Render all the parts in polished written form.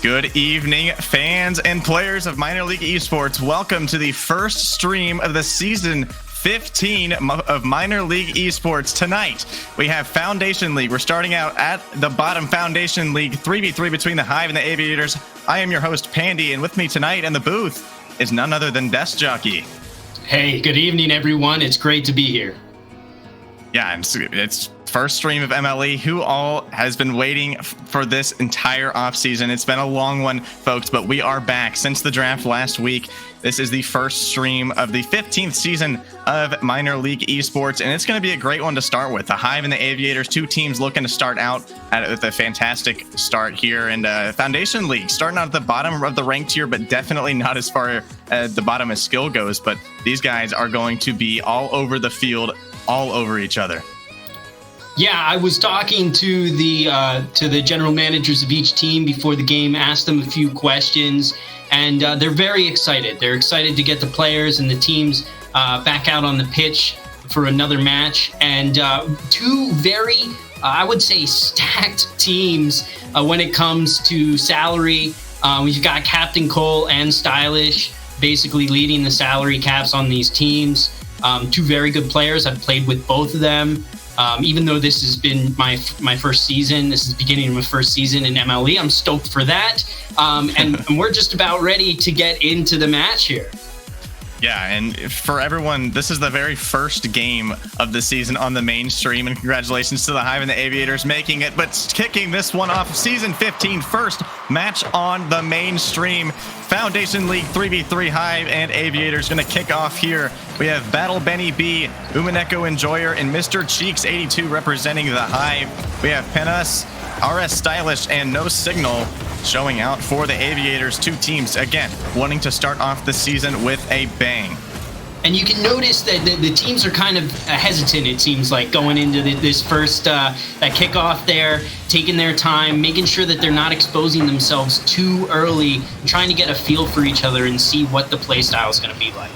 Good evening, fans and players of Minor League Esports. Welcome to the first stream of the season 15 of Minor League Esports. Tonight, we have Foundation League. We're starting out at the bottom, Foundation League, 3v3 between the Hive and the Aviators. I am your host, Pandy, and with me tonight in the booth is none other than Desk Jockey. Hey, good evening, everyone. It's great to be here. Yeah, and it's first stream of MLE. Who all has been waiting for this entire offseason? It's been a long one, folks, but we are back since the draft last week. This is the first stream of the 15th season of Minor League Esports, and it's going to be a great one to start with. The Hive and the Aviators, two teams looking to start out with a fantastic start here. And Foundation League, starting out at the bottom of the ranked tier, but definitely not as far at the bottom as skill goes. But these guys are going to be all over the field, all over each other. Yeah, I was talking to the general managers of each team before the game, asked them a few questions, and they're very excited. They're excited to get the players and the teams back out on the pitch for another match. And two very, I would say, stacked teams when it comes to salary. We've got Captain Cole and Stylish basically leading the salary caps on these teams. Two very good players. I've played with both of them. Even though this has been my first season, this is the beginning of my first season in MLE, I'm stoked for that. And we're just about ready to get into the match here. Yeah, and for everyone, this is the very first game of the season on the mainstream, and congratulations to the Hive and the Aviators making it, but kicking this one off, season 15, first match on the mainstream. Foundation League 3v3 Hive and Aviators going to kick off here. We have Battle Benny B, Umaneko Enjoyer, and Mr. Cheeks 82 representing the Hive. We have Penus, RS Stylish, and No Signal showing out for the Aviators. Two teams, again, wanting to start off the season with a bang. And you can notice that the teams are kind of hesitant, it seems like, going into this first that kickoff there, taking their time, making sure that they're not exposing themselves too early, trying to get a feel for each other and see what the play style is going to be like.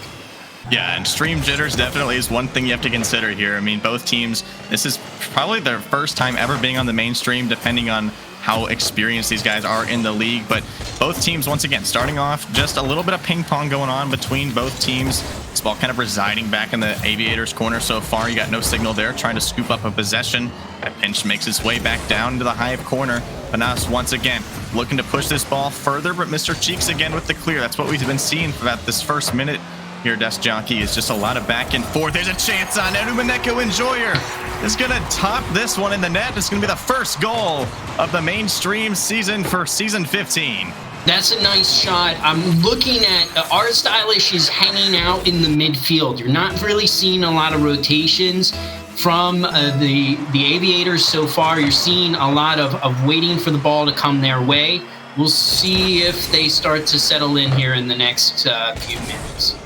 Yeah, and stream jitters definitely is one thing you have to consider here. I mean, both teams, this is probably their first time ever being on the mainstream, depending on how experienced these guys are in the league. But both teams, once again, starting off, just a little bit of ping pong going on between both teams. This ball kind of residing back in the Aviators corner so far. You got No Signal there trying to scoop up a possession. That pinch makes its way back down to the Hive corner. Panas once again looking to push this ball further, but Mr. Cheeks again with the clear. That's what we've been seeing for about this first minute here. Desk Jockey is just a lot of back and forth. There's a chance on Umaneko Enjoyer is going to top this one in the net. It's going to be the first goal of the mainstream season for season 15. That's a nice shot. I'm looking at our Stylish is hanging out in the midfield. You're not really seeing a lot of rotations from the Aviators so far. You're seeing a lot of waiting for the ball to come their way. We'll see if they start to settle in here in the next few minutes.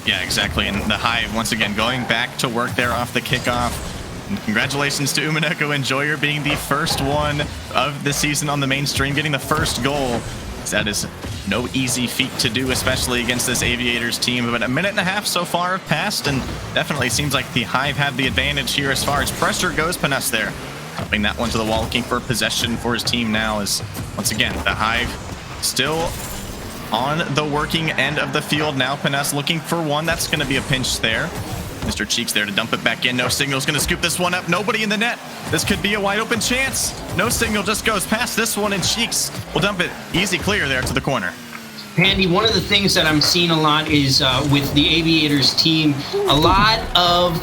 Yeah, exactly. And the Hive, once again, going back to work there off the kickoff. And congratulations to Umaneko Enjoyer being the first one of the season on the mainstream, getting the first goal. That is no easy feat to do, especially against this Aviators team. But a minute and a half so far have passed, and definitely seems like the Hive have the advantage here as far as pressure goes. Panas there, helping that one to the wall, looking for possession for his team now, as once again, the Hive still on the working end of the field. Now Panas looking for one. That's going to be a pinch there. Mr. Cheeks there to dump it back in. No Signal's going to scoop this one up. Nobody in the net. This could be a wide open chance. No Signal just goes past this one, and Cheeks will dump it. Easy clear there to the corner. Pandy, one of the things that I'm seeing a lot is with the Aviators team, a lot of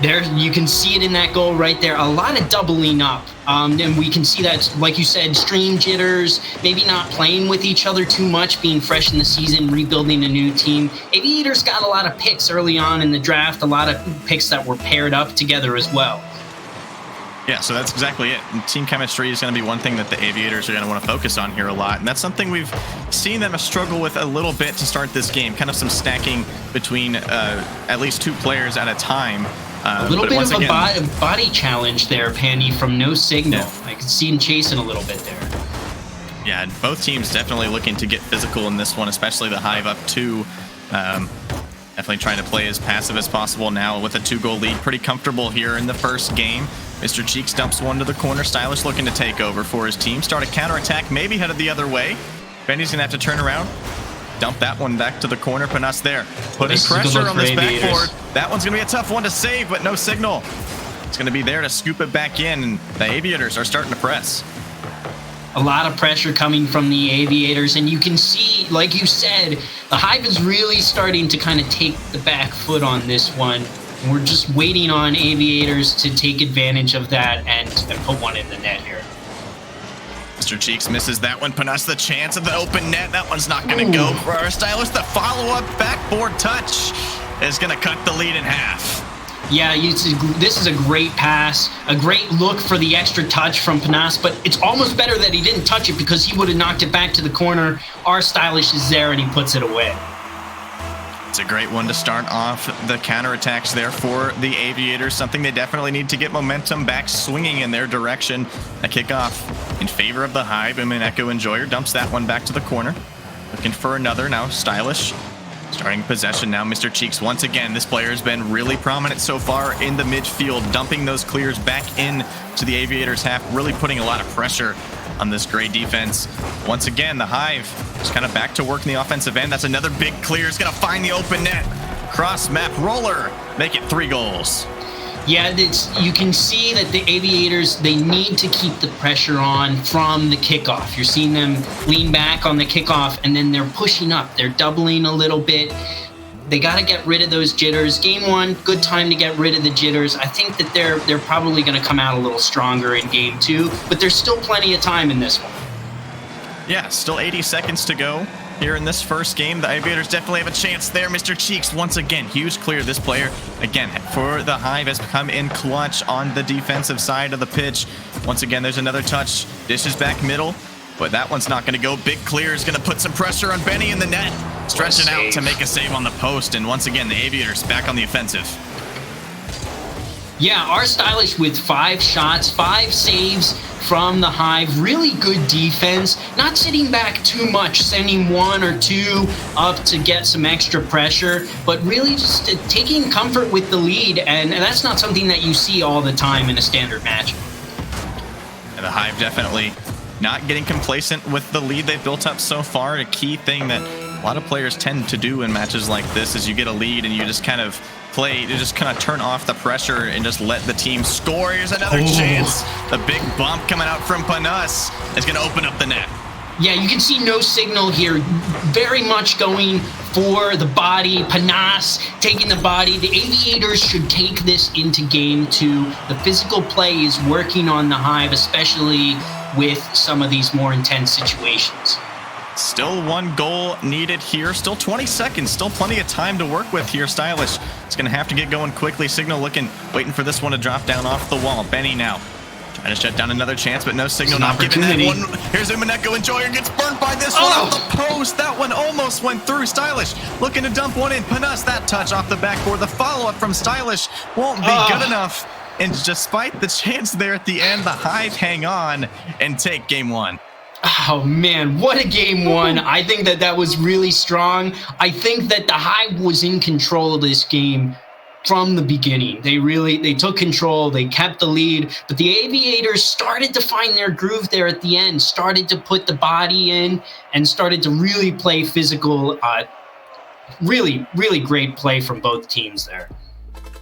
there, you can see it in that goal right there, a lot of doubling up. And we can see that, like you said, stream jitters, maybe not playing with each other too much, being fresh in the season, rebuilding a new team. Aviators got a lot of picks early on in the draft, a lot of picks that were paired up together as well. Yeah, so that's exactly it. And team chemistry is going to be one thing that the Aviators are going to want to focus on here a lot. And that's something we've seen them struggle with a little bit to start this game. Kind of some stacking between at least two players at a time. A little bit of a body challenge there, Pandy, from No Signal. Yeah. I can see him chasing a little bit there. Yeah, both teams definitely looking to get physical in this one, especially the Hive up 2. Definitely trying to play as passive as possible now with a 2-goal lead. Pretty comfortable here in the first game. Mr. Cheeks dumps one to the corner. Stylish looking to take over for his team. Start a counterattack, maybe headed the other way. Benny's gonna have to turn around. Dump that one back to the corner. Panas there, putting pressure on this backboard. That one's gonna be a tough one to save, but no signal. It's gonna be there to scoop it back in, and the Aviators are starting to press. A lot of pressure coming from the Aviators, and you can see, like you said, the Hive is really starting to kind of take the back foot on this one. And we're just waiting on Aviators to take advantage of that and put one in the net here. Mr. Cheeks misses that one. Panas the chance of the open net. That one's not going to go for our Stylish. The follow-up backboard touch is going to cut the lead in half. Yeah, this is a great pass, a great look for the extra touch from Panas, but it's almost better that he didn't touch it because he would have knocked it back to the corner. Our Stylish is there, and he puts it away. It's a great one to start off the counterattacks there for the Aviators, something they definitely need to get momentum back swinging in their direction. A kickoff in favor of the Hive. Echo Enjoyer dumps that one back to the corner. Looking for another now. Stylish starting possession now. Mr. Cheeks once again. This player has been really prominent so far in the midfield, dumping those clears back in to the Aviators half, really putting a lot of pressure on this great defense. Once again, the Hive just kind of back to work in the offensive end. That's another big clear. It's going to find the open net. Cross map roller. Make it 3 goals. Yeah, you can see that the Aviators, they need to keep the pressure on from the kickoff. You're seeing them lean back on the kickoff, and then they're pushing up. They're doubling a little bit. They got to get rid of those jitters. Game 1, good time to get rid of the jitters. I think that they're probably going to come out a little stronger in Game 2, but there's still plenty of time in this one. Yeah, still 80 seconds to go here in this first game. The Aviators definitely have a chance there. Mr. Cheeks, once again, huge clear. This player, again, for the Hive has come in clutch on the defensive side of the pitch. Once again, there's another touch. Dishes back middle, but that one's not going to go. Big clear is going to put some pressure on Benny in the net. Stretching out to make a save on the post, and once again, the Aviators back on the offensive. Yeah, our Stylish with 5 shots, 5 saves from the Hive. Really good defense. Not sitting back too much, sending 1 or 2 up to get some extra pressure, but really just taking comfort with the lead, and that's not something that you see all the time in a standard match. And the Hive definitely not getting complacent with the lead they've built up so far. A key thing that a lot of players tend to do in matches like this is you get a lead and you just kind of play to just kind of turn off the pressure and just let the team score. Here's another chance. The big bump coming out from Panas is going to open up the net. Yeah, you can see no signal here. Very much going for the body. Panas taking the body. The Aviators should take this into Game 2. The physical play is working on the Hive, especially with some of these more intense situations. Still 1 goal needed here. Still 20 seconds. Still plenty of time to work with here. Stylish. It's going to have to get going quickly. Signal waiting for this one to drop down off the wall. Benny now trying to shut down another chance, but no signal. Not giving that one. Here's Echo Enjoyer. Gets burnt by this one off the post. That one almost went through. Stylish looking to dump one in. Panas, that touch off the backboard. The follow-up from Stylish won't be good enough. And despite the chance there at the end, the Hive hang on and take Game 1. Oh man, what a Game 1. I think that was really strong. I think that the Hive was in control of this game from the beginning. They took control, they kept the lead, but the Aviators started to find their groove there at the end, started to put the body in, and started to really play physical. Really, really great play from both teams there.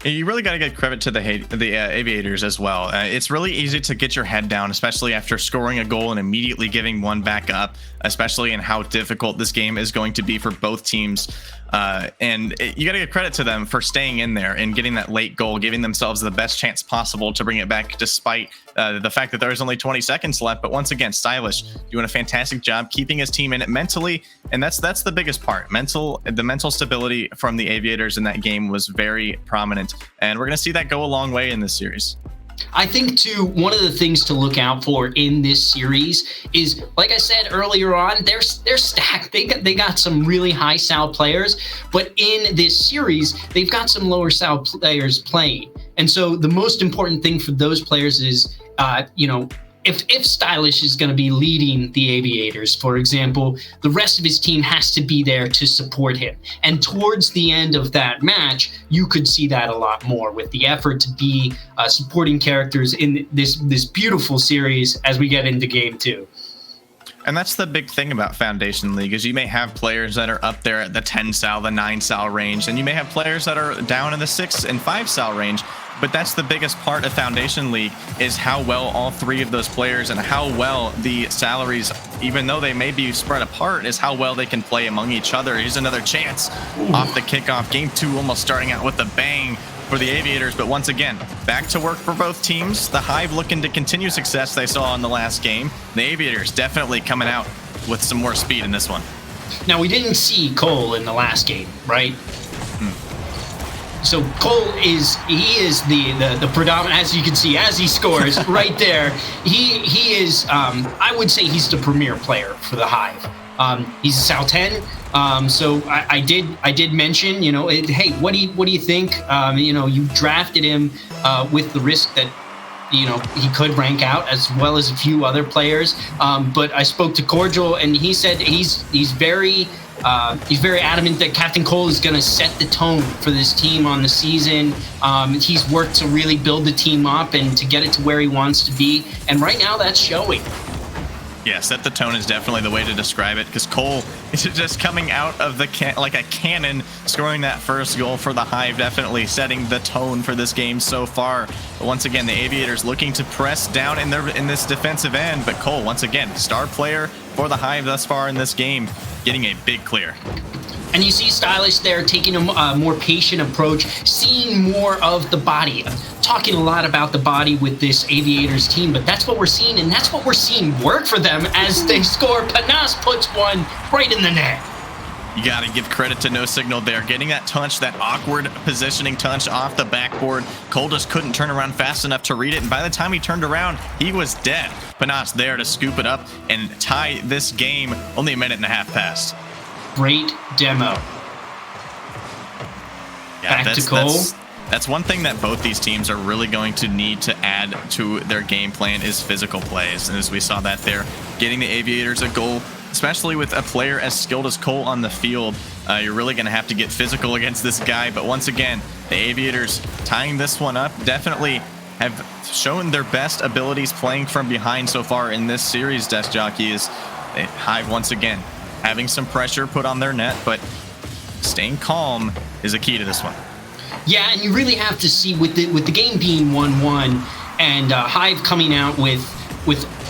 You really got to give credit to the Aviators as well. It's really easy to get your head down, especially after scoring a goal and immediately giving one back up, especially in how difficult this game is going to be for both teams. And you got to give credit to them for staying in there and getting that late goal, giving themselves the best chance possible to bring it back despite the fact that there's only 20 seconds left. But once again, Stylish doing a fantastic job keeping his team in it mentally, and that's the biggest part. The mental stability from the Aviators in that game was very prominent, and we're going to see that go a long way in this series. I think, too, one of the things to look out for in this series is, like I said earlier on, they're stacked. They got some really high SAL players, but in this series, they've got some lower SAL players playing. And so the most important thing for those players is, if Stylish is going to be leading the Aviators, for example, the rest of his team has to be there to support him. And towards the end of that match, you could see that a lot more with the effort to be supporting characters in this beautiful series as we get into game 2. And that's the big thing about Foundation League is you may have players that are up there at the 10 sal, the 9 sal range, and you may have players that are down in the 6 and 5 sal range. But that's the biggest part of Foundation League is how well all 3 of those players and how well the salaries, even though they may be spread apart, is how well they can play among each other. Here's another chance off the kickoff. Game 2 almost starting out with a bang for the Aviators, but once again, back to work for both teams. The Hive looking to continue success they saw in the last game. The Aviators definitely coming out with some more speed in this one. Now, we didn't see Cole in the last game, right? So Cole is the predominant, as you can see, as he scores right there. He is I would say he's the premier player for the Hive. He's a Sal 10. So I did mention, hey, what do you think? You drafted him with the risk that he could rank out as well as a few other players. But I spoke to Cordial and he said he's very adamant that Captain Cole is going to set the tone for this team on the season. He's worked to really build the team up and to get it to where he wants to be. And right now that's showing. Yeah, set the tone is definitely the way to describe it, because Cole is just coming out of the like a cannon, scoring that first goal for the Hive, definitely setting the tone for this game so far. But once again, the Aviators looking to press down in this defensive end, but Cole, once again, star player for the Hive thus far in this game, getting a big clear. And you see Stylish there taking a more patient approach, seeing more of the body. Talking a lot about the body with this Aviators team, but that's what we're seeing, and that's what we're seeing work for them as they score. Panas puts one right in the net. You got to give credit to No Signal there, getting that touch, that awkward positioning touch off the backboard. Cole just couldn't turn around fast enough to read it, and by the time he turned around, he was dead. Panas there to scoop it up and tie this game, only a minute and a half past. Great demo. Yeah, back to Cole. That's one thing that both these teams are really going to need to add to their game plan is physical plays. And as we saw that there, getting the Aviators a goal, especially with a player as skilled as Cole on the field, you're really going to have to get physical against this guy. But once again, the Aviators tying this one up definitely have shown their best abilities playing from behind so far in this series. Desk Jockey is Hive once again having some pressure put on their net, but staying calm is a key to this one. Yeah, and you really have to see with the game being 1-1 and Hive coming out with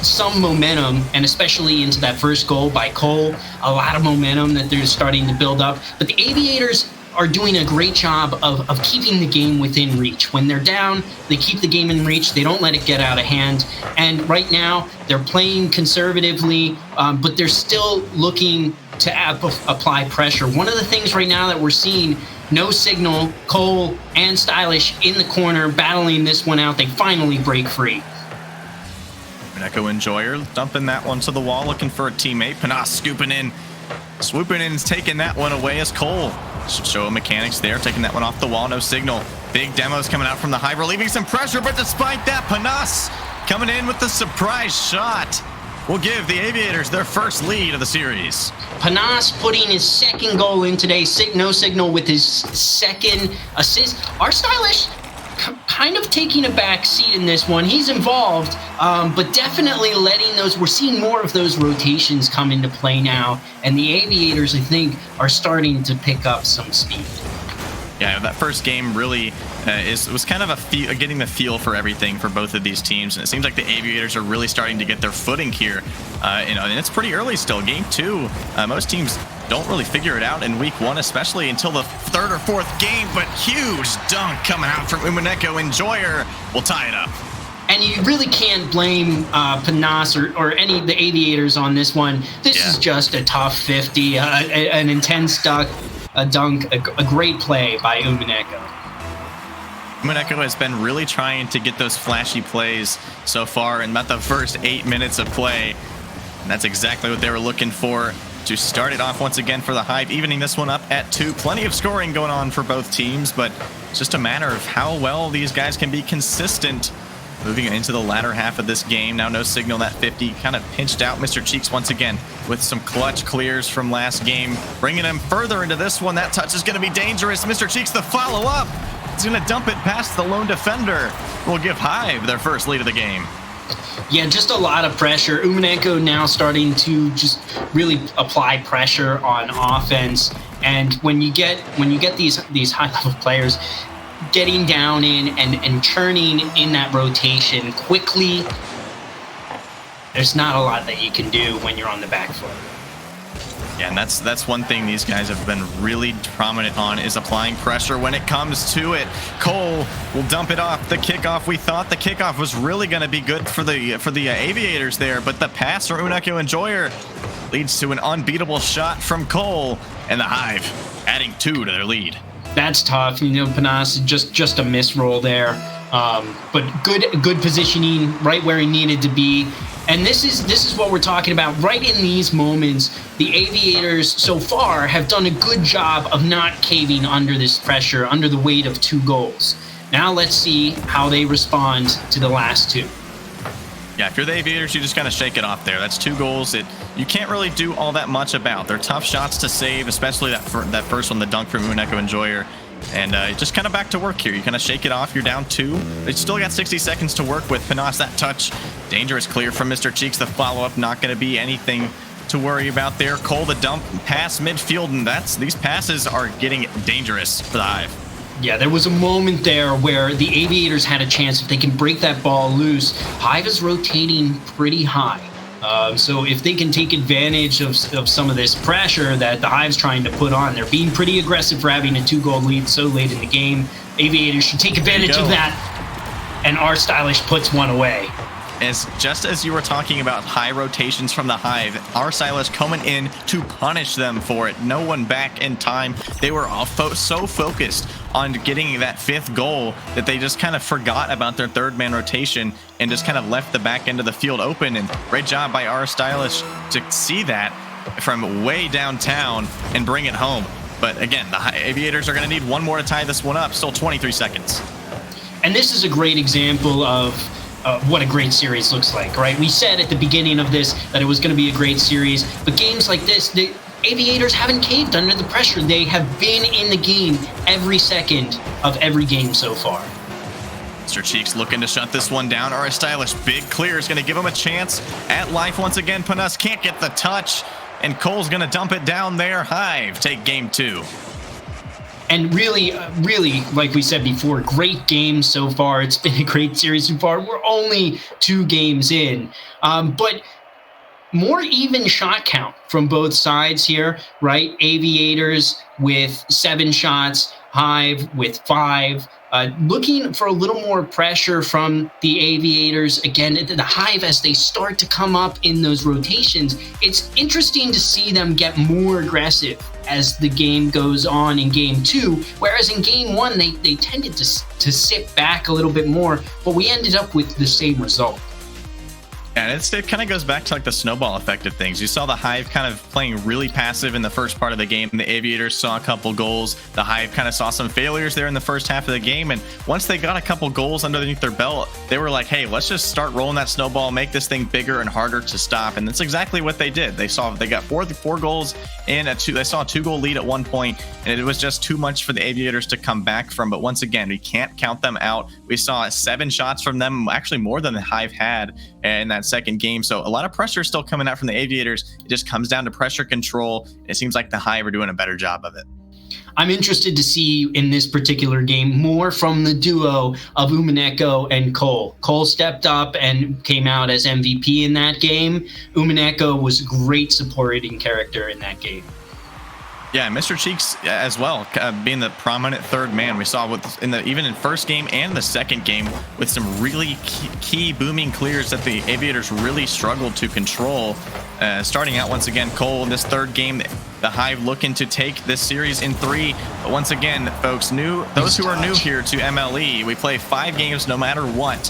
some momentum, and especially into that first goal by Cole, a lot of momentum that they're starting to build up. But the Aviators are doing a great job of keeping the game within reach. When they're down, they keep the game in reach. They don't let it get out of hand. And right now, they're playing conservatively, but they're still looking to apply pressure. One of the things right now that we're seeing, No Signal, Cole, and Stylish in the corner battling this one out. They finally break free. Echo Enjoyer dumping that one to the wall, looking for a teammate. Panas scooping in, swooping in, taking that one away as Cole. Show mechanics there, taking that one off the wall. No Signal. Big demos coming out from the Hive, relieving some pressure, but despite that, Panas coming in with the surprise shot will give the Aviators their first lead of the series. Panas putting his second goal in today. No Signal with his second assist. Our Stylish kind of taking a back seat in this one. He's involved, but definitely letting we're seeing more of those rotations come into play now, and the Aviators, I think, are starting to pick up some speed. Yeah, that first game really was kind of getting the feel for everything for both of these teams, and it seems like the Aviators are really starting to get their footing here. And it's pretty early still. Game 2, most teams don't really figure it out in week 1, especially until the 3rd or 4th game, but huge dunk coming out from Umaneko. Enjoyer will tie it up. And you really can't blame Panas or any of the Aviators on this one. This is just a tough 50, an intense dunk, a great play by Umaneko. Umaneko has been really trying to get those flashy plays so far in about the first 8 minutes of play. And that's exactly what they were looking for to start it off once again for the Hive, evening this one up at 2. Plenty of scoring going on for both teams, but it's just a matter of how well these guys can be consistent Moving into the latter half of this game. Now no signal, that 50 kind of pinched out Mr. Cheeks once again with some clutch clears from last game. Bringing him further into this one. That touch is going to be dangerous. Mr. Cheeks, the follow-up. He's going to dump it past the lone defender. Will give Hive their first lead of the game. Yeah, just a lot of pressure. Umaneko now starting to just really apply pressure on offense. And when you get these high-level players getting down in and churning in that rotation quickly, there's not a lot that you can do when you're on the back foot. Yeah, and that's one thing these guys have been really prominent on, is applying pressure when it comes to it. Cole will dump it off the kickoff. We thought the kickoff was really going to be good for the Aviators there, but the pass from Umaneko Enjoyer leads to an unbeatable shot from Cole, and the Hive adding 2 to their lead. That's tough. You know, Panas, just a misroll there. But good positioning right where he needed to be. And this is what we're talking about. Right in these moments, the Aviators so far have done a good job of not caving under this pressure, under the weight of 2 goals. Now let's see how they respond to the last 2. Yeah, if you're the Aviators, you just kind of shake it off there. That's 2 goals that you can't really do all that much about. They're tough shots to save, especially that first one, the dunk from Umaneko Enjoyer. And just kind of back to work here. You kind of shake it off. You're down 2. They still got 60 seconds to work with. Panas, that touch. Dangerous clear from Mr. Cheeks. The follow-up, not going to be anything to worry about there. Cole, the dump, pass midfield, and these passes are getting dangerous for the Hive. Yeah, there was a moment there where the Aviators had a chance. If they can break that ball loose, Hive is rotating pretty high. So if they can take advantage of some of this pressure that the Hive's trying to put on, they're being pretty aggressive for having a 2-goal lead so late in the game. Aviators should take advantage of that, and R Stylish puts one away. Just as you were talking about high rotations from the Hive, R Stylish coming in to punish them for it. No one back in time. They were all so focused on getting that 5th goal that they just kind of forgot about their 3rd-man rotation and just kind of left the back end of the field open. And great job by R Stylish to see that from way downtown and bring it home. But again, the Aviators are going to need 1 more to tie this one up. Still 23 seconds. And this is a great example of what a great series looks like, right? We said at the beginning of this that it was going to be a great series, but games like this, the Aviators haven't caved under the pressure. They have been in the game every second of every game so far. Mr. Cheeks looking to shut this one down. R Stylish, big clear is going to give him a chance at life once again. Panas can't get the touch, and Cole's going to dump it down there. Hive take game 2. And really, like we said before, great game so far. It's been a great series so far. We're only 2 games in. But more even shot count from both sides here, right? Aviators with 7 shots, Hive with 5. Looking for a little more pressure from the Aviators. Again, the Hive, as they start to come up in those rotations, it's interesting to see them get more aggressive as the game goes on in game 2, whereas in game 1, they tended to sit back a little bit more, but we ended up with the same result. And it kind of goes back to like the snowball effect of things. You saw the Hive kind of playing really passive in the first part of the game. The Aviators saw a couple goals. The Hive kind of saw some failures there in the first half of the game. And once they got a couple goals underneath their belt, they were like, hey, let's just start rolling that snowball, make this thing bigger and harder to stop. And that's exactly what they did. They got four goals in they saw a 2-goal lead at one point, and it was just too much for the Aviators to come back from. But once again, we can't count them out. We saw 7 shots from them, actually more than the Hive had in that second game. So a lot of pressure still coming out from the Aviators. It just comes down to pressure control. It seems like the Hive are doing a better job of it. I'm interested to see in this particular game more from the duo of Umaneko and Cole. Cole stepped up and came out as MVP in that game. Umaneko was a great supporting character in that game. Yeah, Mr. Cheeks as well, being the prominent 3rd man. We saw even in first game and the second game with some really key booming clears that the Aviators really struggled to control. Starting out once again, Cole in this 3rd game, the Hive looking to take this series in 3. But once again, folks, those who are new here to MLE, we play 5 games no matter what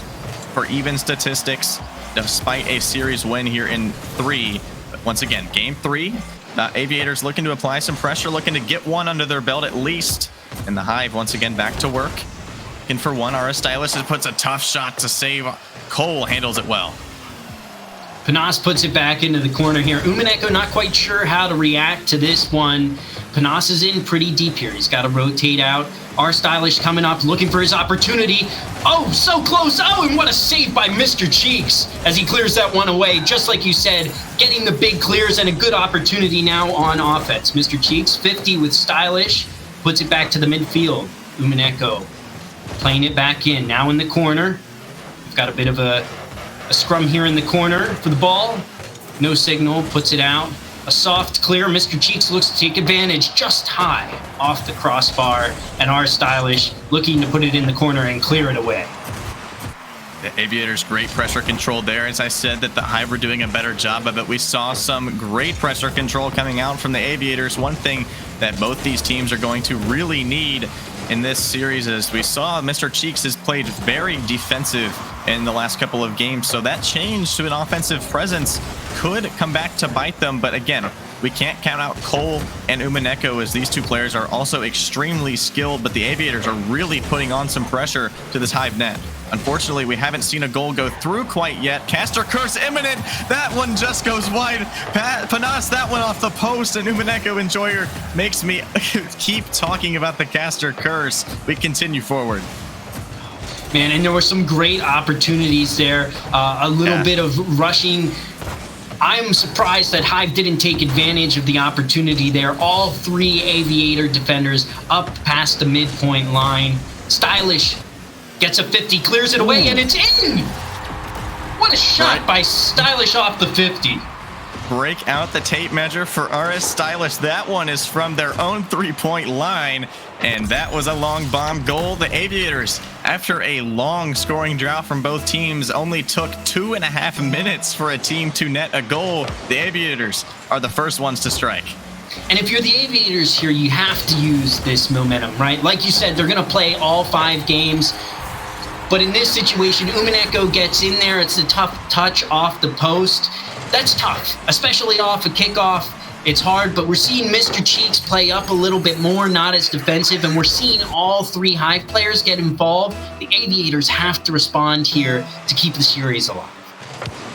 for even statistics, despite a series win here in 3. But once again, game 3. Aviators looking to apply some pressure, looking to get one under their belt at least. And the Hive once again back to work. looking for one. RS Stylish puts a tough shot to save. Cole handles it well. Panas puts it back into the corner here. Umineko not quite sure how to react to this one. Panas is in pretty deep here. He's got to rotate out. R Stylish coming up, looking for his opportunity. Oh, so close. Oh, and what a save by Mr. Cheeks as he clears that one away. Just like you said, getting the big clears and a good opportunity now on offense. Mr. Cheeks, 50 with Stylish, puts it back to the midfield. Umineko playing it back in. Now in the corner. We've got a bit of a scrum here in the corner for the ball. No signal, puts it out. A soft clear. Mr. Cheeks looks to take advantage just high off the crossbar. And R Stylish looking to put it in the corner and clear it away. The Aviators, great pressure control there. As I said, that the Hive were doing a better job of it. We saw some great pressure control coming out from the Aviators. One thing that both these teams are going to really need in this series is we saw Mr. Cheeks has played very defensive in the last couple of games. So that change to an offensive presence could come back to bite them. But again, we can't count out Cole and Umineko as these two players are also extremely skilled, but the Aviators are really putting on some pressure to this Hive net. Unfortunately, we haven't seen a goal go through quite yet. Caster Curse imminent. That one just goes wide. Panas, that one off the post, and Umineko Enjoyer makes me keep talking about the Caster Curse. We continue forward. Man, and there were some great opportunities there. A little bit of rushing. I'm surprised that Hive didn't take advantage of the opportunity there. All three Aviator defenders up past the midpoint line. Stylish gets a 50, clears it away, and it's in! What a shot by Stylish off the 50. Break out the tape measure for RS Stylish. That one is from their own three-point line, and that was a long bomb goal. The Aviators, after a long scoring drought from both teams, only took 2.5 minutes for a team to net a goal. The Aviators are the first ones to strike. And if you're the Aviators here, you have to use this momentum, right? Like you said, they're going to play all 5 games. But in this situation, Umineko gets in there. It's a tough touch off the post. That's tough, especially off a kickoff. It's hard, but we're seeing Mr. Cheeks play up a little bit more, not as defensive, and we're seeing all 3 Hive players get involved. The Aviators have to respond here to keep the series alive.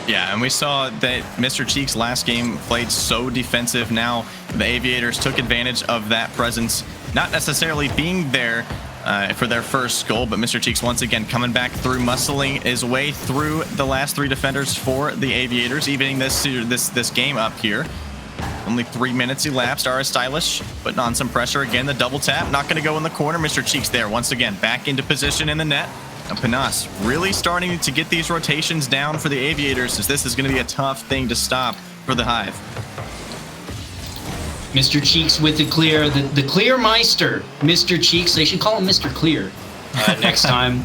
Yeah, and we saw that Mr. Cheeks last game played so defensive. Now the Aviators took advantage of that presence, not necessarily being there for their first goal, but Mr. Cheeks once again coming back through, muscling his way through the last 3 defenders for the Aviators, evening this game up here. Only 3 minutes elapsed. RS Stylish putting on some pressure again. The double tap, not going to go in the corner. Mr. Cheeks there once again, back into position in the net. And Panas really starting to get these rotations down for the Aviators, as this is going to be a tough thing to stop for the Hive. Mr. Cheeks with the clear, the Clear Meister, Mr. Cheeks. They should call him Mr. Clear next time.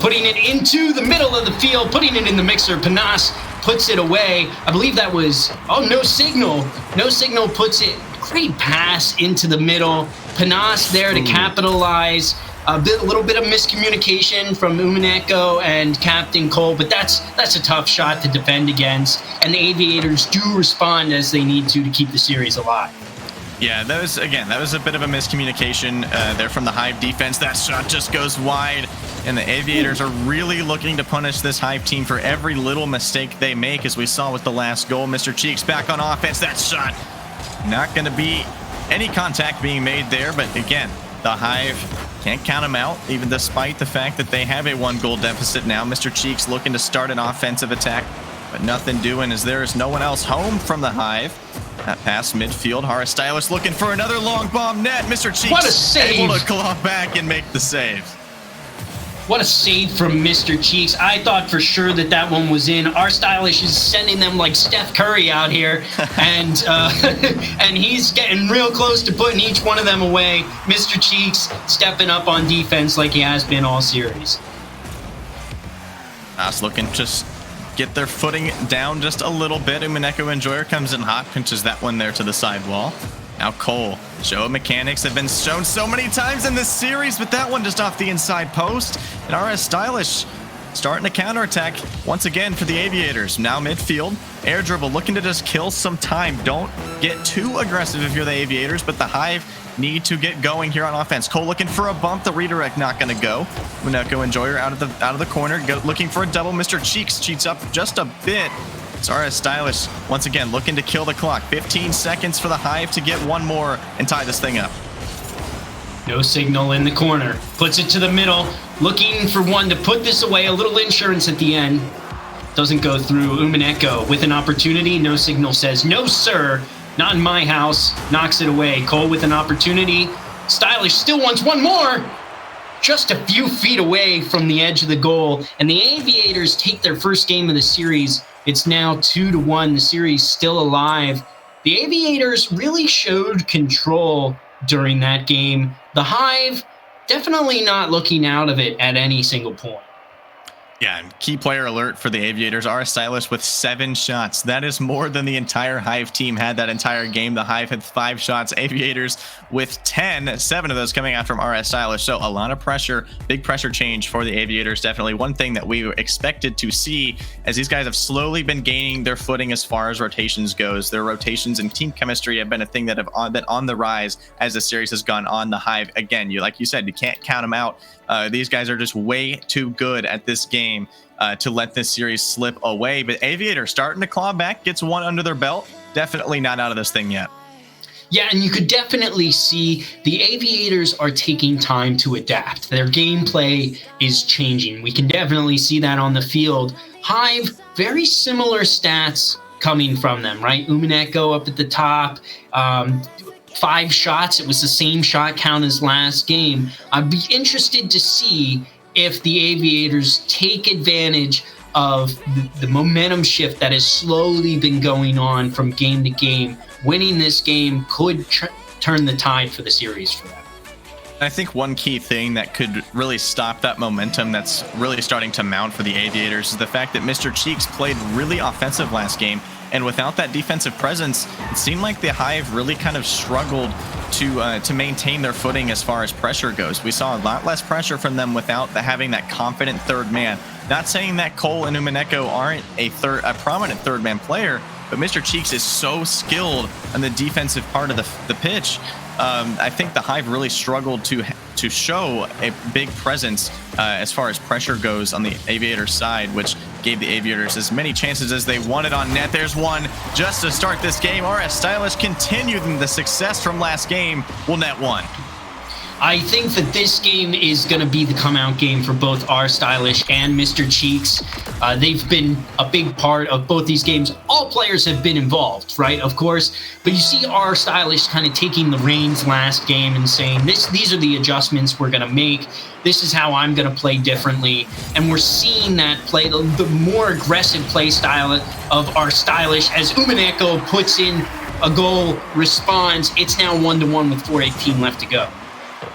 Putting it into the middle of the field, putting it in the mixer. Panas puts it away. I believe that was, no signal. No signal puts it, great pass into the middle. Panas there to capitalize. A little bit of miscommunication from Umineko and Captain Cole, but that's a tough shot to defend against. And the Aviators do respond as they need to keep the series alive. Yeah, that was a bit of a miscommunication there from the Hive defense. That shot just goes wide, and the Aviators are really looking to punish this Hive team for every little mistake they make, as we saw with the last goal. Mr. Cheeks back on offense. That shot, not going to be any contact being made there, but again, the Hive can't count them out, even despite the fact that they have a 1-goal deficit now. Mr. Cheeks looking to start an offensive attack, but nothing doing, as there is no one else home from the Hive. That pass midfield. RS Stylish looking for another long bomb net. Mr. Cheeks, what a save, able to claw back and make the save. What a save from Mr. Cheeks. I thought for sure that one was in. R Stylish is sending them like Steph Curry out here, and and he's getting real close to putting each one of them away. Mr. Cheeks stepping up on defense like he has been all series. Nas looking to just get their footing down just a little bit. Umineko Enjoyer comes in hot, pinches that one there to the sidewall. Now Cole, show mechanics have been shown so many times in this series, but that one just off the inside post. And RS Stylish starting to counterattack once again for the Aviators. Now midfield, air dribble, looking to just kill some time. Don't get too aggressive if you're the Aviators, but the Hive need to get going here on offense. Cole looking for a bump, the redirect not going to go. Muneko Enjoyer out of the corner, looking for a double. Mr. Cheeks cheats up just a bit. Zara Stylish once again looking to kill the clock. 15 seconds for the Hive to get one more and tie this thing up. No signal in the corner. Puts it to the middle. Looking for one to put this away. A little insurance at the end. Doesn't go through. Umineko with an opportunity. No signal says, no, sir. Not in my house. Knocks it away. Cole with an opportunity. Stylish still wants one more. Just a few feet away from the edge of the goal. And the Aviators take their first game of the series. It's now 2-1. The series still alive. The Aviators really showed control during that game. The Hive definitely not looking out of it at any single point. Yeah, and key player alert for the Aviators. Our Stylish with 7 shots. That is more than the entire Hive team had that entire game. The Hive had 5 shots. Aviators with 10, 7 of those coming out from RS Stylish. So a lot of pressure, big pressure change for the Aviators. Definitely one thing that we expected to see as these guys have slowly been gaining their footing as far as rotations goes. Their rotations and team chemistry have been a thing that have been on the rise as the series has gone on. The Hive, again, like you said, you can't count them out. These guys are just way too good at this game to let this series slip away. But Aviator starting to claw back, gets one under their belt. Definitely not out of this thing yet. Yeah, and you could definitely see the Aviators are taking time to adapt. Their gameplay is changing. We can definitely see that on the field. Hive, very similar stats coming from them, right? Umineko up at the top. 5 shots. It was the same shot count as last game. I'd be interested to see if the Aviators take advantage of the momentum shift that has slowly been going on from game to game. Winning this game could turn the tide for the series for them. I think one key thing that could really stop that momentum that's really starting to mount for the Aviators is the fact that Mr. Cheeks played really offensive last game. And without that defensive presence, it seemed like the Hive really kind of struggled to maintain their footing as far as pressure goes. We saw a lot less pressure from them without having that confident third man. Not saying that Cole and Umineko aren't a prominent third man player, but Mr. Cheeks is so skilled on the defensive part of the pitch. I think the Hive really struggled to show a big presence as far as pressure goes on the Aviators side, which gave the Aviators as many chances as they wanted on net. There's one just to start this game. RS Stylish continuing the success from last game, will net one. I think that this game is going to be the come-out game for both R Stylish and Mr. Cheeks. They've been a big part of both these games. All players have been involved, right? Of course. But you see R Stylish kind of taking the reins last game and saying, these are the adjustments we're going to make. This is how I'm going to play differently. And we're seeing that play, the more aggressive play style of R Stylish as Umineko puts in a goal, responds. It's now 1-1 with 4:18 left to go.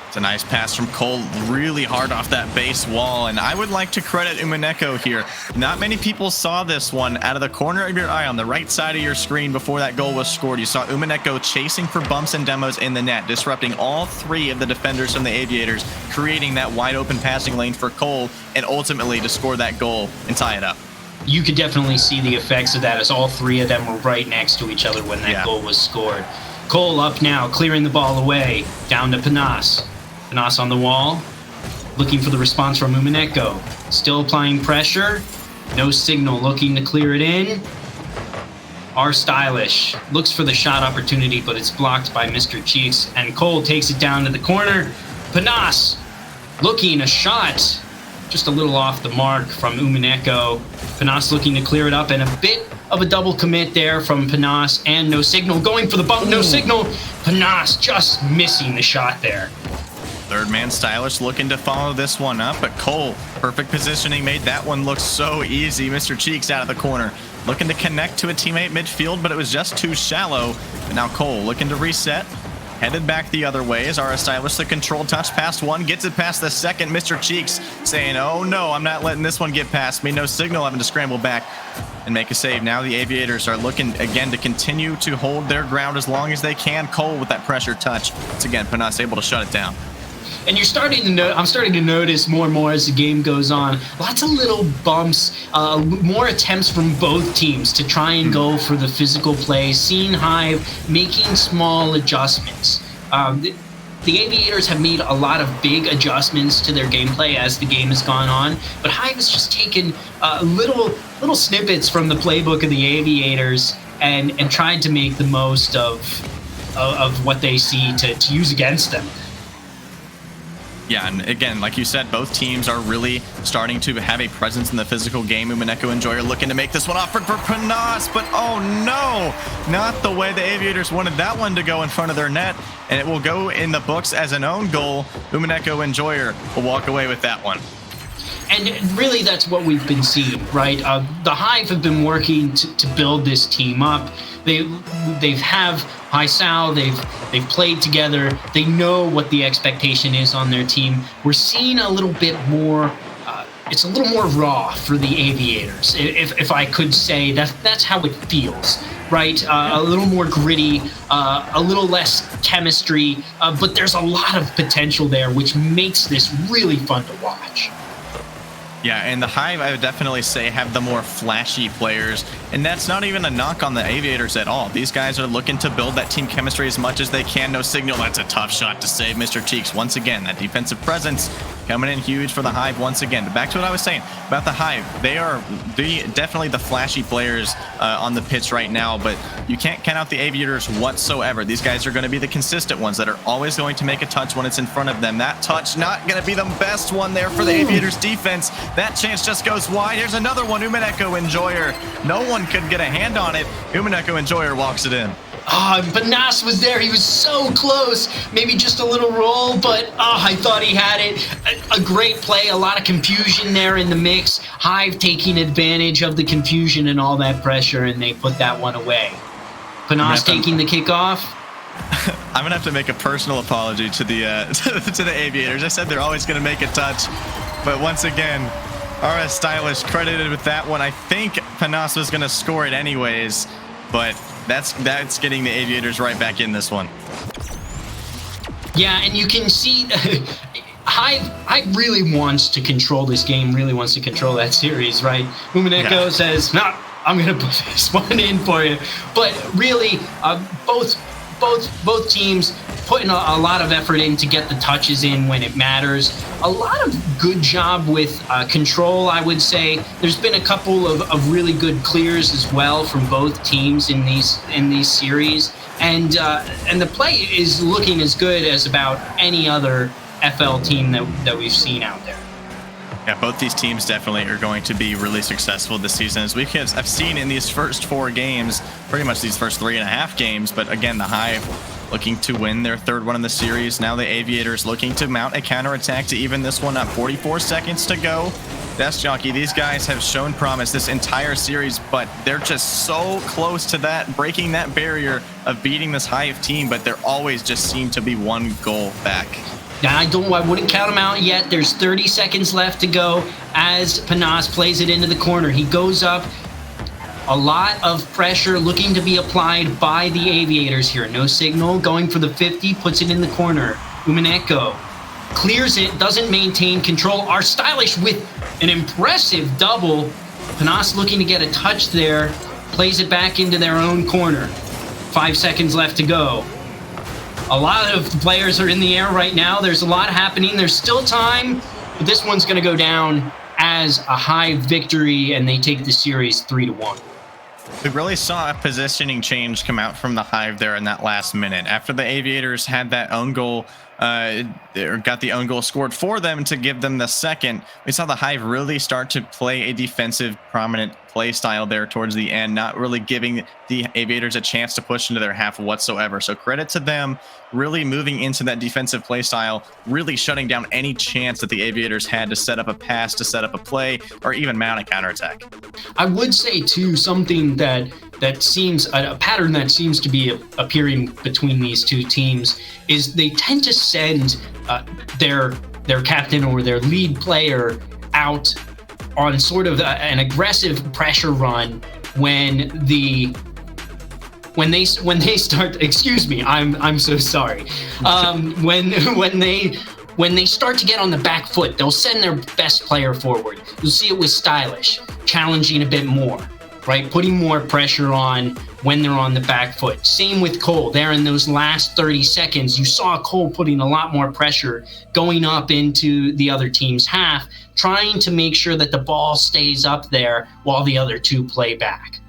It's a nice pass from Cole, really hard off that base wall, and I would like to credit Umineko here. Not many people saw this one out of the corner of your eye on the right side of your screen before that goal was scored. You saw Umineko chasing for bumps and demos in the net, disrupting all 3 of the defenders from the Aviators, creating that wide open passing lane for Cole, and ultimately to score that goal and tie it up. You could definitely see the effects of that as all 3 of them were right next to each other when that goal was scored. Cole up now, clearing the ball away, down to Panas. Panas on the wall, looking for the response from Umineko. Still applying pressure. No signal, looking to clear it in. R Stylish looks for the shot opportunity, but it's blocked by Mr. Cheeks. And Cole takes it down to the corner. Panas looking a shot, just a little off the mark from Umineko. Panas looking to clear it up, and a bit of a double commit there from Panas, and no signal. Going for the bump, no signal. Panas just missing the shot there. Third man Stylish looking to follow this one up, but Cole, perfect positioning, made that one look so easy. Mr. Cheeks out of the corner, looking to connect to a teammate midfield, but it was just too shallow. But now Cole looking to reset, headed back the other way as RS Stylish, the control touch past one, gets it past the second. Mr. Cheeks saying, oh no, I'm not letting this one get past me. No signal, having to scramble back and make a save. Now the Aviators are looking again to continue to hold their ground as long as they can. Cole with that pressure touch. Once again, Panas able to shut it down. And you're starting to I'm starting to notice more and more as the game goes on. Lots of little bumps, more attempts from both teams to try and go for the physical play. Seeing Hive making small adjustments. The Aviators have made a lot of big adjustments to their gameplay as the game has gone on, but Hive has just taken little snippets from the playbook of the Aviators and tried to make the most of what they see to use against them. Yeah, and again, like you said, both teams are really starting to have a presence in the physical game. Umineko and Joy are looking to make this one offered for Panas, but oh no, not the way the Aviators wanted that one to go in front of their net, and it will go in the books as an own goal. Umineko and Joyer will walk away with that one. And really, that's what we've been seeing, right? The Hive have been working to build this team up. They have High Sal. They've played together. They know what the expectation is on their team. We're seeing a little bit more. It's a little more raw for the Aviators, if I could say. That's how it feels, right? A little more gritty, a little less chemistry, but there's a lot of potential there, which makes this really fun to watch. Yeah, and the Hive, I would definitely say, have the more flashy players, and that's not even a knock on the Aviators at all. These guys are looking to build that team chemistry as much as they can. No signal. That's a tough shot to save Mr. Cheeks. Once again, that defensive presence coming in huge for the Hive once again. But back to what I was saying about the Hive. They are definitely the flashy players on the pitch right now, but you can't count out the Aviators whatsoever. These guys are going to be the consistent ones that are always going to make a touch when it's in front of them. That touch not going to be the best one there for the Aviators defense. That chance just goes wide. Here's another one. Umineko and Joyer. No one could get a hand on it. Umineko and Joyer walks it in. But Nas was there. He was so close. Maybe just a little roll, but I thought he had it. A great play. A lot of confusion there in the mix. Hive taking advantage of the confusion and all that pressure, and they put that one away. Panas taking the kickoff. I'm going to have to make a personal apology to the to the Aviators. I said they're always going to make a touch, but once again, RS Stylish credited with that one. I think Panas was going to score it anyways, but that's getting the Aviators right back in this one. Yeah, and you can see Hive really wants to control this game, really wants to control that series, right? Umineko says, "No, I'm going to put this one in for you." But really, both teams putting a lot of effort in to get the touches in when it matters. A lot of good job with control, I would say. There's been a couple of really good clears as well from both teams in these series, and the play is looking as good as about any other FL team that we've seen out there. Yeah, both these teams definitely are going to be really successful this season. As I've seen in these first 4 games, pretty much these first 3.5 games, but again, the Hive looking to win their third one in the series. Now the Aviators looking to mount a counterattack to even this one up. 44 seconds to go. Desk Jockey, these guys have shown promise this entire series, but they're just so close to that, breaking that barrier of beating this Hive team, but they're always just seem to be one goal back. I wouldn't count them out yet. There's 30 seconds left to go as Panas plays it into the corner. He goes up. A lot of pressure looking to be applied by the Aviators here. No signal. Going for the 50. Puts it in the corner. Umineko clears it. Doesn't maintain control. Are Stylish with an impressive double. Panas looking to get a touch there. Plays it back into their own corner. 5 seconds left to go. A lot of players are in the air right now. There's a lot happening. There's still time, but this one's going to go down as a Hive victory, and they take the series 3-1. We really saw a positioning change come out from the Hive there in that last minute. After the Aviators had that own goal, got the own goal scored for them to give them the second, we saw the Hive really start to play a defensive, prominent play style there towards the end, not really giving the Aviators a chance to push into their half whatsoever. So credit to them really moving into that defensive play style, really shutting down any chance that the Aviators had to set up a pass, to set up a play, or even mount a counterattack. I would say, too, something that seems a pattern that seems to be appearing between these two teams is they tend to send their captain or their lead player out on sort of an aggressive pressure run when they start. Excuse me, I'm so sorry. When when they start to get on the back foot, they'll send their best player forward. You'll see it with Stylish, challenging a bit more, right? Putting more pressure on when they're on the back foot. Same with Cole. There in those last 30 seconds, you saw Cole putting a lot more pressure going up into the other team's half, trying to make sure that the ball stays up there while the other two play back.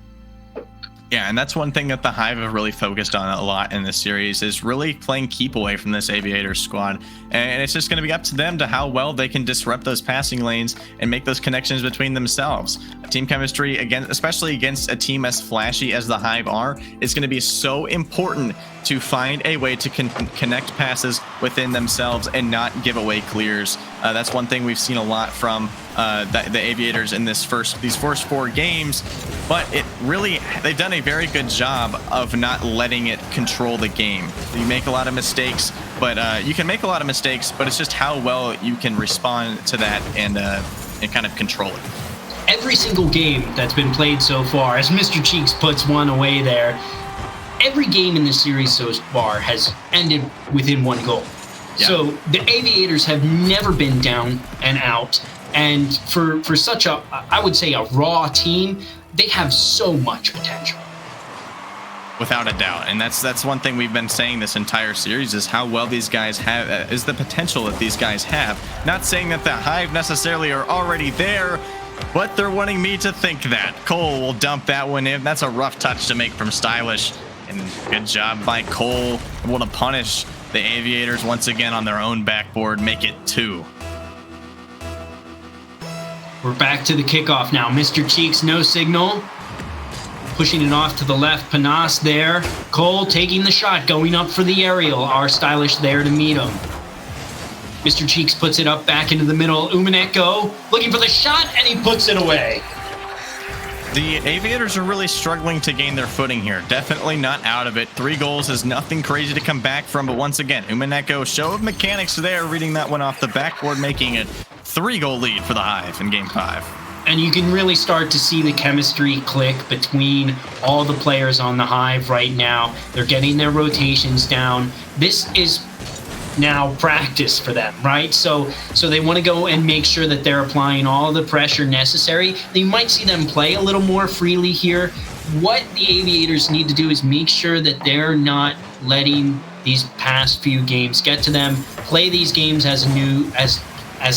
Yeah, and that's one thing that the Hive have really focused on a lot in this series is really playing keep away from this Aviators squad. And it's just going to be up to them to how well they can disrupt those passing lanes and make those connections between themselves. Team chemistry, again, especially against a team as flashy as the Hive are, is going to be so important to find a way to connect passes within themselves and not give away clears. That's one thing we've seen a lot from the Aviators in these first 4 games, but they've done a very good job of not letting it control the game. You make a lot of mistakes, but you can make a lot of mistakes, but it's just how well you can respond to that and kind of control it. Every single game that's been played so far, as Mr. Cheeks puts one away there, every game in this series so far has ended within one goal. Yeah. So the Aviators have never been down and out. And for such a, I would say, a raw team, they have so much potential. Without a doubt. And that's one thing we've been saying this entire series is how well these guys have, is the potential that these guys have. Not saying that the Hive necessarily are already there, but they're wanting me to think that. Cole will dump that one in. That's a rough touch to make from Stylish. And good job by Cole, able to punish the Aviators once again on their own backboard, make it 2. We're back to the kickoff now. Mr. Cheeks, no signal. Pushing it off to the left, Panas there. Cole taking the shot, going up for the aerial. Our Stylish there to meet him. Mr. Cheeks puts it up back into the middle. Umaneko looking for the shot, and he puts it away. The Aviators are really struggling to gain their footing here. Definitely not out of it. 3 goals is nothing crazy to come back from, but once again, Umaneko, show of mechanics there, reading that one off the backboard, making it 3-goal lead for the Hive in Game 5. And you can really start to see the chemistry click between all the players on the Hive right now. They're getting their rotations down. This is now practice for them, right? So they want to go and make sure that they're applying all the pressure necessary. You might see them play a little more freely here. What the Aviators need to do is make sure that they're not letting these past few games get to them. Play these games as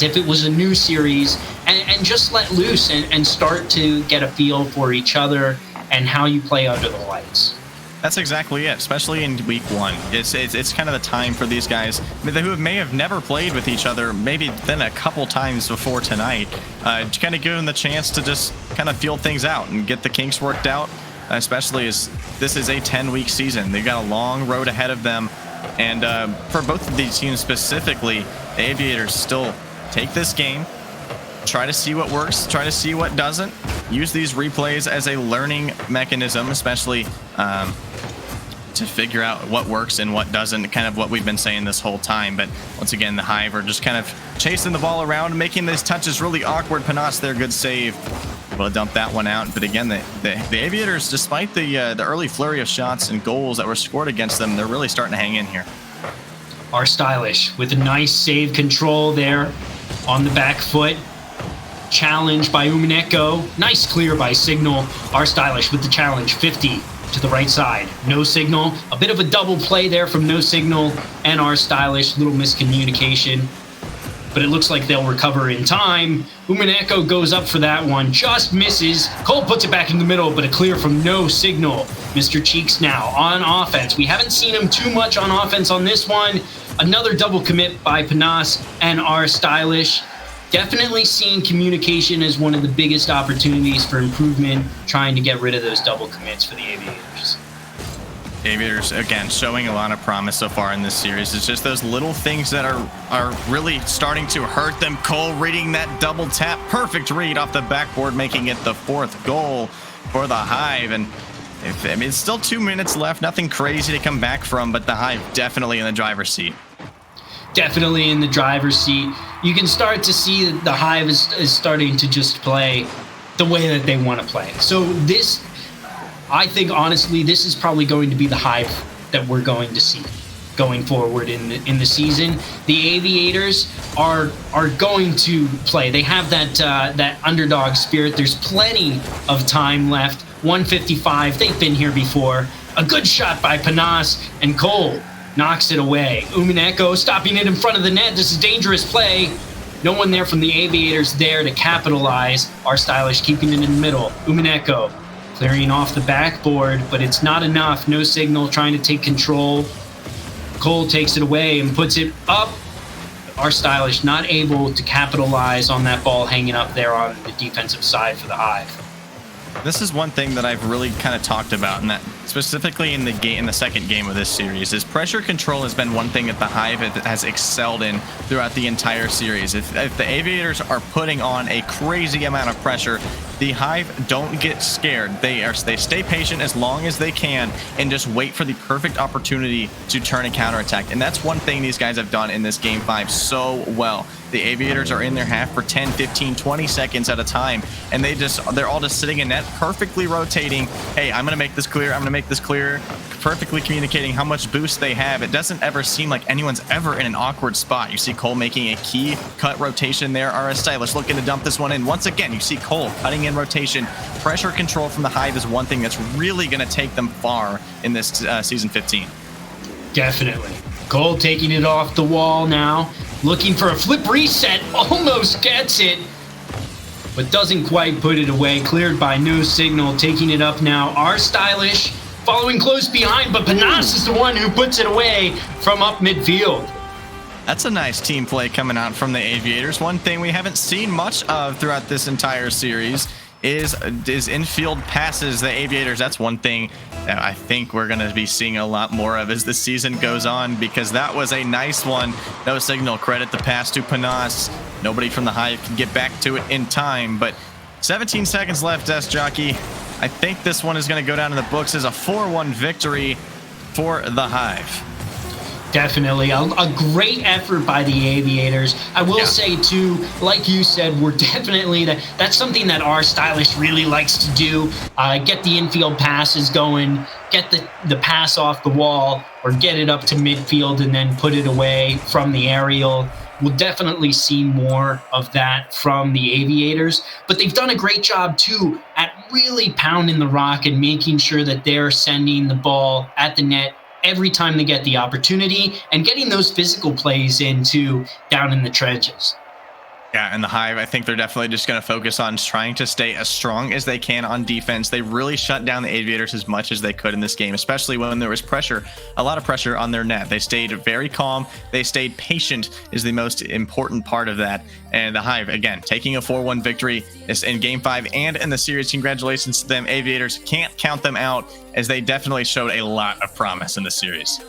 if it was a new series, and just let loose and start to get a feel for each other and how you play under the lights. That's exactly it, especially in week 1. It's kind of the time for these guys who may have never played with each other, maybe then a couple times before tonight, to kind of give them the chance to just kind of feel things out and get the kinks worked out, especially as this is a 10-week season. They've got a long road ahead of them, and for both of these teams specifically, the Aviators still take this game, try to see what works, try to see what doesn't, use these replays as a learning mechanism, especially to figure out what works and what doesn't, kind of what we've been saying this whole time. But once again, the Hive are just kind of chasing the ball around, making these touches really awkward. Panas there, good save, able to dump that one out. But again, the Aviators, despite the early flurry of shots and goals that were scored against them, they're really starting to hang in here. Our Stylish with a nice save control there on the back foot. Challenge by Umaneko. Nice clear by Signal. Our Stylish with the challenge, 50 to the right side. No Signal. A bit of a double play there from No Signal and Our Stylish. Little miscommunication. But it looks like they'll recover in time. Umaneko goes up for that one. Just misses. Cole puts it back in the middle, but a clear from No Signal. Mr. Cheeks now on offense. We haven't seen him too much on offense on this one. Another double commit by Panas and Our Stylish. Definitely seeing communication as one of the biggest opportunities for improvement, trying to get rid of those double commits for the Aviators. Aviators, again, showing a lot of promise so far in this series. It's just those little things that are really starting to hurt them. Cole reading that double tap. Perfect read off the backboard, making it the 4th goal for the Hive. And it's still 2 minutes left. Nothing crazy to come back from, but the Hive definitely in the driver's seat. Definitely in the driver's seat. You can start to see that the Hive is starting to just play the way that they want to play. So I think honestly, this is probably going to be the Hive that we're going to see. going forward in the season. The Aviators are going to play. They have that underdog spirit. There's plenty of time left. 155. They've been here before. A good shot by Panas, and Cole knocks it away. Umineko stopping it in front of the net. This is dangerous play. No one there from the Aviators there to capitalize. Our Stylish keeping it in the middle. Umineko clearing off the backboard, but it's not enough. No signal, trying to take control. Cole takes it away and puts it up. Our Stylish not able to capitalize on that ball hanging up there on the defensive side for the Hive. This is one thing that I've really kind of talked about, and that specifically in the second game of this series, is pressure control has been one thing that the Hive has excelled in throughout the entire series. If the Aviators are putting on a crazy amount of pressure, the Hive don't get scared. They stay patient as long as they can and just wait for the perfect opportunity to turn a counterattack. And that's one thing these guys have done in this game 5 so well. The Aviators are in their half for 10, 15, 20 seconds at a time, and they're all just sitting in net, perfectly rotating. Hey, I'm gonna make this clear, I'm gonna make this clear, perfectly communicating how much boost they have. It doesn't ever seem like anyone's ever in an awkward spot. You see Cole making a key cut rotation there. RS Stylish looking to dump this one in. Once again, you see Cole cutting in rotation. Pressure control from the Hive is one thing that's really gonna take them far in this season 15. Definitely. Cole taking it off the wall now. Looking for a flip reset. Almost gets it, but doesn't quite put it away. Cleared by no signal. Taking it up now. Our Stylish following close behind, but Panas is the one who puts it away from up midfield. That's a nice team play coming out from the Aviators. One thing we haven't seen much of throughout this entire series is infield passes. The Aviators, that's one thing that I think we're going to be seeing a lot more of as the season goes on, because that was a nice one. No signal. Credit the pass to Panas. Nobody from the Hive can get back to it in time, but 17 seconds left, S Jockey. I think this one is going to go down in the books as a 4-1 victory for the Hive. Definitely a great effort by the Aviators. I will say too, like you said, we're definitely that's something that our Stylish really likes to do. Get the infield passes going, get the pass off the wall, or get it up to midfield and then put it away from the aerial. We'll definitely see more of that from the Aviators, but they've done a great job too at really pounding the rock and making sure that they're sending the ball at the net every time they get the opportunity, and getting those physical plays into down in the trenches. Yeah, and the Hive, I think they're definitely just going to focus on trying to stay as strong as they can on defense. They really shut down the Aviators as much as they could in this game, especially when there was pressure, a lot of pressure on their net. They stayed very calm. They stayed patient is the most important part of that. And the Hive, again, taking a 4-1 victory in Game 5 and in the series. Congratulations to them. Aviators, can't count them out, as they definitely showed a lot of promise in the series.